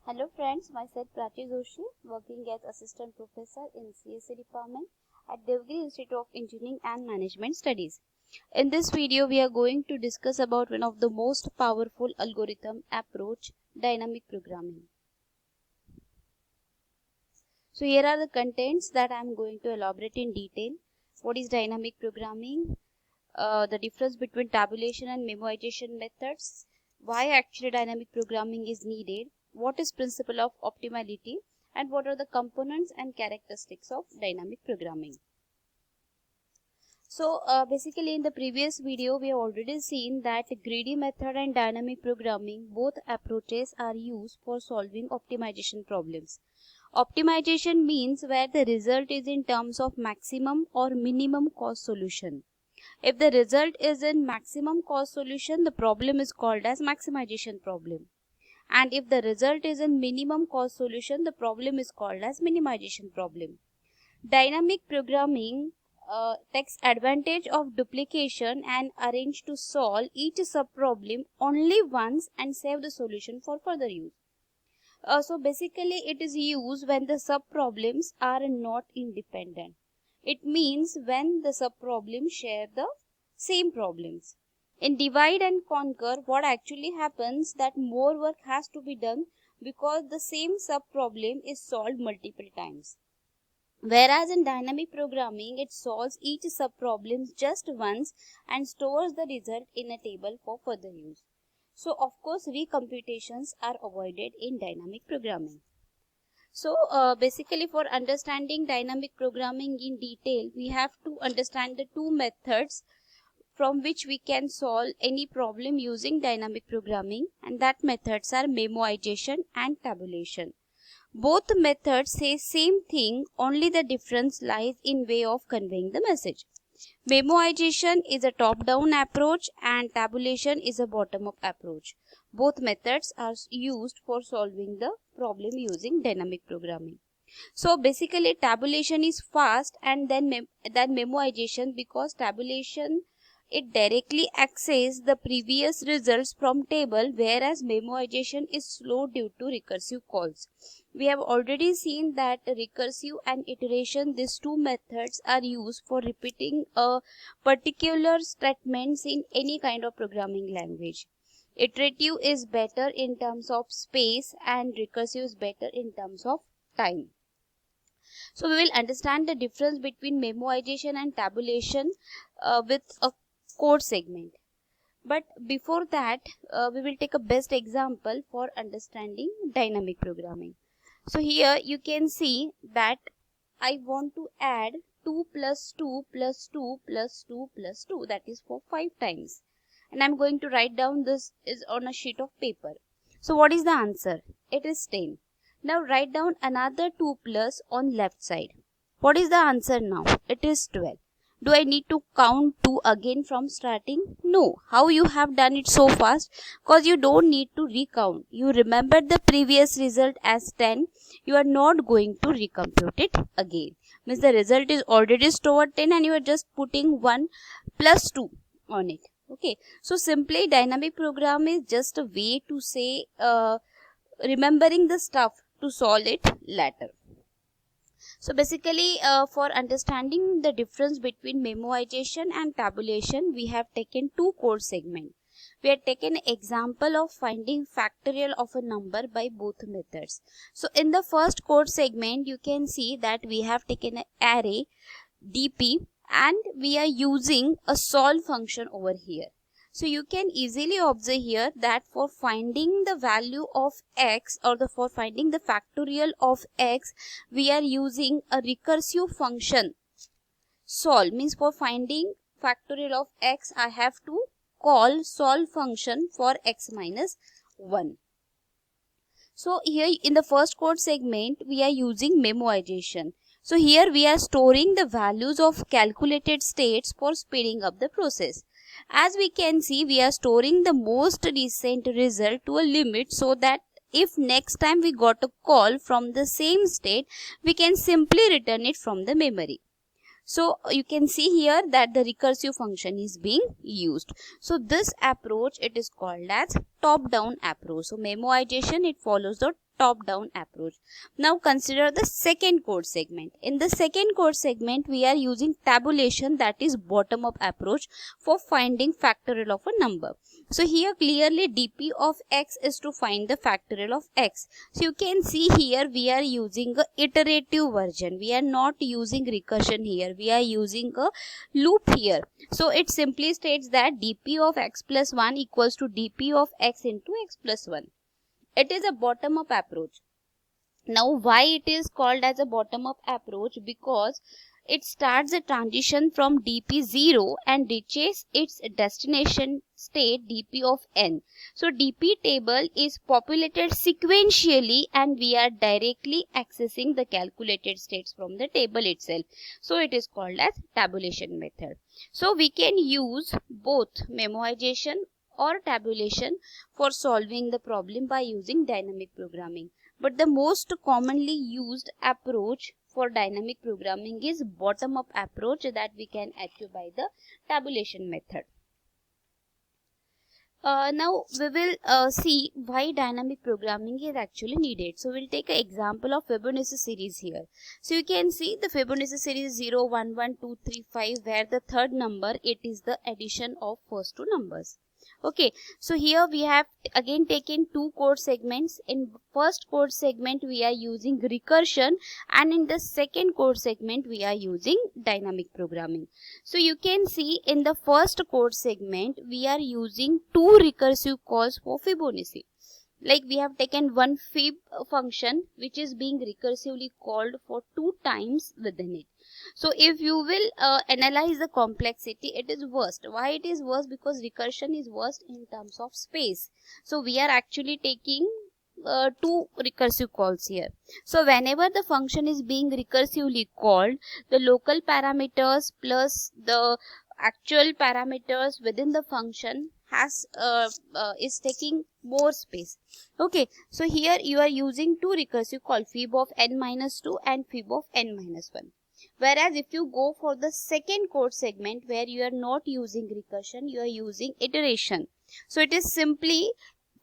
Hello friends, myself Prachi Joshi, working as Assistant Professor in CSE Department at Devgiri Institute of Engineering and Management Studies. In this video, we are going to discuss about one of the most powerful algorithm approach, dynamic programming. So here are the contents that I am going to elaborate in detail. What is dynamic programming? The difference between tabulation and memoization methods. Why actually dynamic programming is needed. What is principle of optimality, and what are the components and characteristics of dynamic programming. So basically in the previous video we have already seen that greedy method and dynamic programming, both approaches are used for solving optimization problems. Optimization means where the result is in terms of maximum or minimum cost solution. If the result is in maximum cost solution, the problem is called as maximization problem. And if the result is in minimum cost solution, the problem is called as minimization problem. Dynamic programming takes advantage of duplication and arrange to solve each subproblem only once and save the solution for further use. So basically it is used when the subproblems are not independent. It means when the subproblems share the same problems. In divide and conquer, what actually happens that more work has to be done because the same subproblem is solved multiple times. Whereas in dynamic programming, it solves each subproblem just once and stores the result in a table for further use. So of course recomputations are avoided in dynamic programming. So basically for understanding dynamic programming in detail, we have to understand the two methods from which we can solve any problem using dynamic programming, and that methods are memoization and tabulation. Both methods say same thing, only the difference lies in way of conveying the message. Memoization is a top-down approach and tabulation is a bottom-up approach. Both methods are used for solving the problem using dynamic programming. So basically tabulation is fast and then memoization, because tabulation it directly accesses the previous results from table, whereas memoization is slow due to recursive calls. We have already seen that recursive and iteration, these two methods are used for repeating a particular statements in any kind of programming language. Iterative is better in terms of space and recursive is better in terms of time. So we will understand the difference between memoization and tabulation with a code segment. But before that, we will take a best example for understanding dynamic programming. So here you can see that I want to add 2 plus 2 plus 2 plus 2 plus 2, that is for 5 times. And I'm going to write down this is on a sheet of paper. So what is the answer? It is 10. Now write down another 2 plus on left side. What is the answer now? It is 12. Do I need to count 2 again from starting? No. How you have done it so fast? Because you don't need to recount. You remembered the previous result as 10. You are not going to recompute it again. Means the result is already stored 10 and you are just putting 1 plus 2 on it. Okay. So simply dynamic program is just a way to say remembering the stuff to solve it later. So basically for understanding the difference between memoization and tabulation, we have taken two code segments. We have taken an example of finding factorial of a number by both methods. So in the first code segment, you can see that we have taken an array dp and we are using a solve function over here. So you can easily observe here that for finding the value of x or for finding the factorial of x, we are using a recursive function. Solve means for finding factorial of x, I have to call solve function for x minus 1. So here in the first code segment, we are using memoization. So here we are storing the values of calculated states for speeding up the process. As we can see, we are storing the most recent result to a limit so that if next time we got a call from the same state, we can simply return it from the memory. So you can see here that the recursive function is being used. So this approach, it is called as top-down approach. So memoization, it follows the top-down approach. Now consider the second code segment. In the second code segment, we are using tabulation, that is bottom-up approach, for finding factorial of a number. So here clearly dp of x is to find the factorial of x. So you can see here we are using a iterative version. We are not using recursion here. We are using a loop here. So it simply states that dp of x plus 1 equals to dp of x into x plus 1. It is a bottom up approach. Now why it is called as a bottom up approach? Because it starts a transition from dp0 and reaches its destination state dp of n. So dp table is populated sequentially and we are directly accessing the calculated states from the table itself. So it is called as tabulation method. So we can use both memoization or tabulation for solving the problem by using dynamic programming. But the most commonly used approach for dynamic programming is bottom-up approach that we can achieve by the tabulation method. Now we will see why dynamic programming is actually needed. So we'll take an example of Fibonacci series here. So you can see the Fibonacci series 0, 1, 1, 2, 3, 5, where the third number, it is the addition of first two numbers. Okay, so here we have again taken two code segments. In first code segment we are using recursion and in the second code segment we are using dynamic programming. So you can see in the first code segment we are using two recursive calls for Fibonacci. Like we have taken one fib function which is being recursively called for 2 times within it. So if you will analyze the complexity, it is worst. Why it is worst? Because recursion is worst in terms of space. So we are actually taking two recursive calls here. So whenever the function is being recursively called, the local parameters plus the actual parameters within the function is taking more space. Okay, so here you are using two recursive call, fib of n minus 2 and fib of n minus 1. Whereas if you go for the second code segment where you are not using recursion, you are using iteration. So it is simply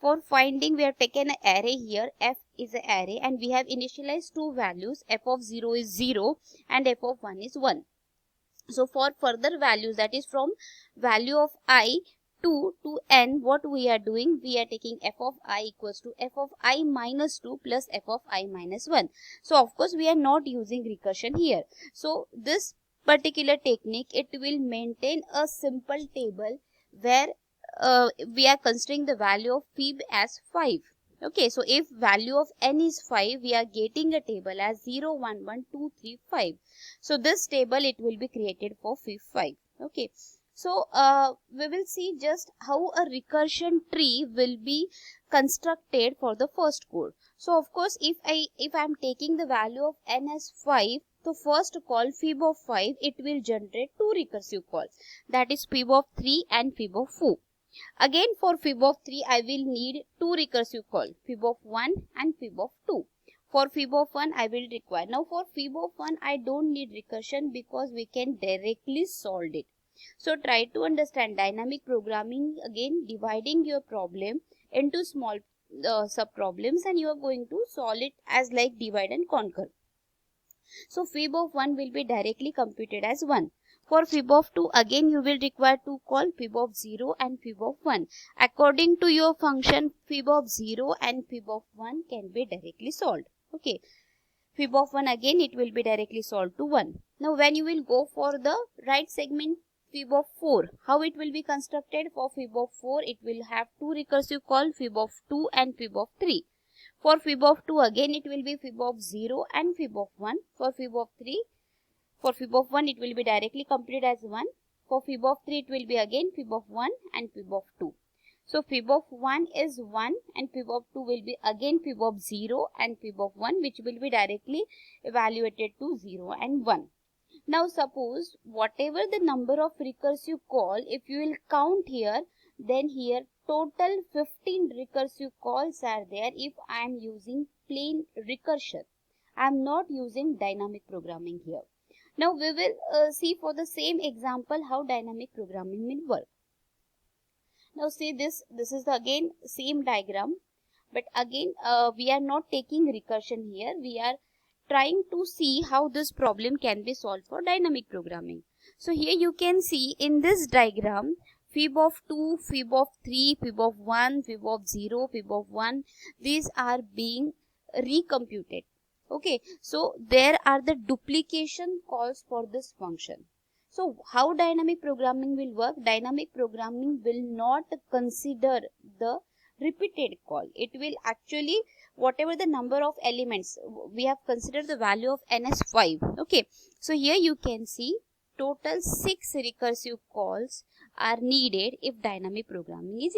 for finding, we have taken an array here, f is an array and we have initialized two values, f of 0 is 0 and f of 1 is 1. So for further values, that is from value of I to n, what we are doing, we are taking f of I equals to f of I minus 2 plus f of I minus 1. So of course we are not using recursion here. So this particular technique, it will maintain a simple table where we are considering the value of fib as 5. Okay, so if value of n is 5, we are getting a table as 0, 1, 1, 2, 3, 5. So this table, it will be created for fib 5. Okay, so we will see just how a recursion tree will be constructed for the first code. So of course, if I am taking the value of n as 5, the first call fib of 5, it will generate two recursive calls, that is fib of 3 and fib of 4. Again for fib of 3, I will need two recursive calls, fib of 1 and fib of 2. For fib of 1, I will require. Now for fib of 1, I don't need recursion because we can directly solve it. So try to understand dynamic programming, again dividing your problem into small sub problems and you are going to solve it as like divide and conquer. So fib of 1 will be directly computed as 1. For fib of 2, again you will require to call fib of 0 and fib of 1. According to your function, fib of 0 and fib of 1 can be directly solved. Okay. Fib of 1, again it will be directly solved to 1. Now when you will go for the right segment, fib of 4, how it will be constructed? For fib of 4, it will have two recursive call, fib of 2 and fib of 3. For fib of 2, again it will be fib of 0 and fib of 1. For fib of 3, for fib of 1, it will be directly computed as 1. For fib of 3, it will be again fib of 1 and fib of 2. So fib of 1 is 1 and fib of 2 will be again fib of 0 and fib of 1, which will be directly evaluated to 0 and 1. Now suppose whatever the number of recursive call, if you will count here, then here total 15 recursive calls are there if I am using plain recursion. I am not using dynamic programming here. Now we will see for the same example how dynamic programming will work. Now see this is the again same diagram. But again, we are not taking recursion here. We are trying to see how this problem can be solved for dynamic programming. So here you can see in this diagram, fib of 2, fib of 3, fib of 1, fib of 0, fib of 1, these are being recomputed. Okay, so there are the duplication calls for this function. So how dynamic programming will work? Dynamic programming will not consider the repeated call. It will actually, whatever the number of elements, we have considered the value of n as 5. Okay, so here you can see total 6 recursive calls are needed if dynamic programming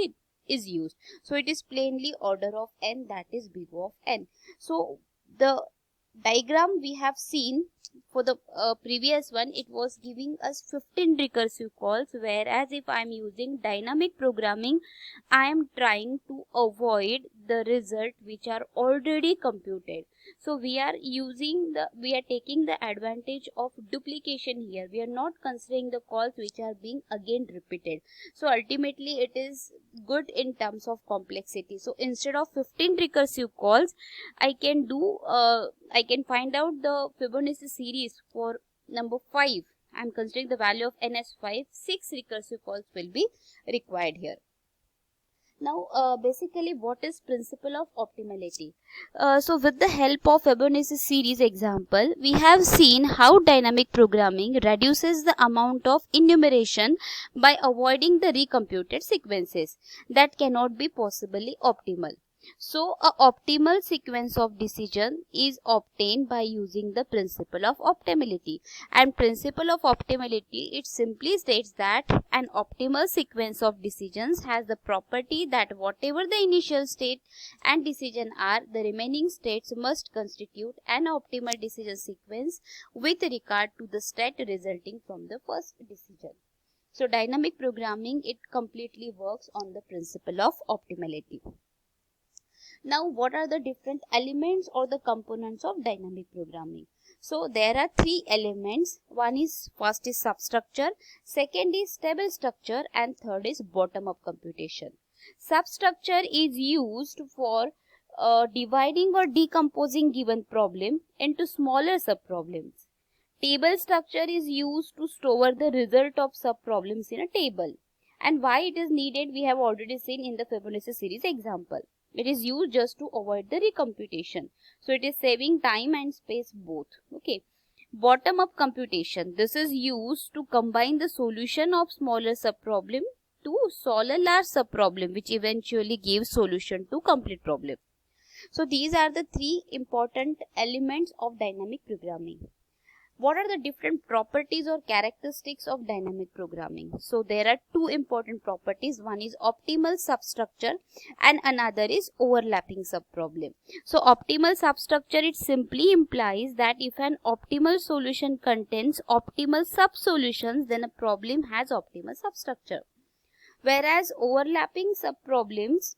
is used. So it is plainly order of n, that is big O of n. So the diagram we have seen for the previous one, it was giving us 15 recursive calls, whereas if I am using dynamic programming, I am trying to avoid the result which are already computed. So we are taking the advantage of duplication here. We are not considering the calls which are being again repeated. So ultimately it is good in terms of complexity. So instead of 15 recursive calls, I can find out the Fibonacci series for number 5. I am considering the value of n as 5. 6 recursive calls will be required here. Now, basically, what is principle of optimality? So, with the help of Fibonacci series example, we have seen how dynamic programming reduces the amount of enumeration by avoiding the recomputed sequences that cannot be possibly optimal. So, a optimal sequence of decision is obtained by using the principle of optimality. And principle of optimality, it simply states that an optimal sequence of decisions has the property that whatever the initial state and decision are, the remaining states must constitute an optimal decision sequence with regard to the state resulting from the first decision. So, dynamic programming, it completely works on the principle of optimality. Now, what are the different elements or the components of dynamic programming? So, there are 3 elements. First is substructure, second is table structure, and third is bottom-up computation. Substructure is used for dividing or decomposing given problem into smaller subproblems. Table structure is used to store the result of subproblems in a table. And why it is needed, we have already seen in the Fibonacci series example. It is used just to avoid the recomputation. So it is saving time and space both. Okay. Bottom-up computation. This is used to combine the solution of smaller subproblem to solve a large subproblem, which eventually gives solution to complete problem. So these are the 3 important elements of dynamic programming. What are the different properties or characteristics of dynamic programming? So there are 2 important properties. One is optimal substructure and another is overlapping subproblem. So optimal substructure, it simply implies that if an optimal solution contains optimal subsolutions, then a problem has optimal substructure. Whereas overlapping subproblems,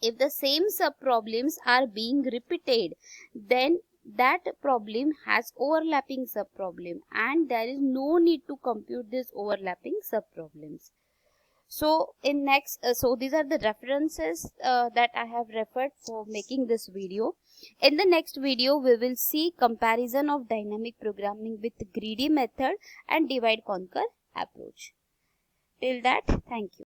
if the same subproblems are being repeated, then that problem has overlapping subproblem and there is no need to compute these overlapping subproblems. So in next, so these are the references that I have referred for making this video. In the next video, we will see comparison of dynamic programming with greedy method and divide conquer approach. Till that, thank you.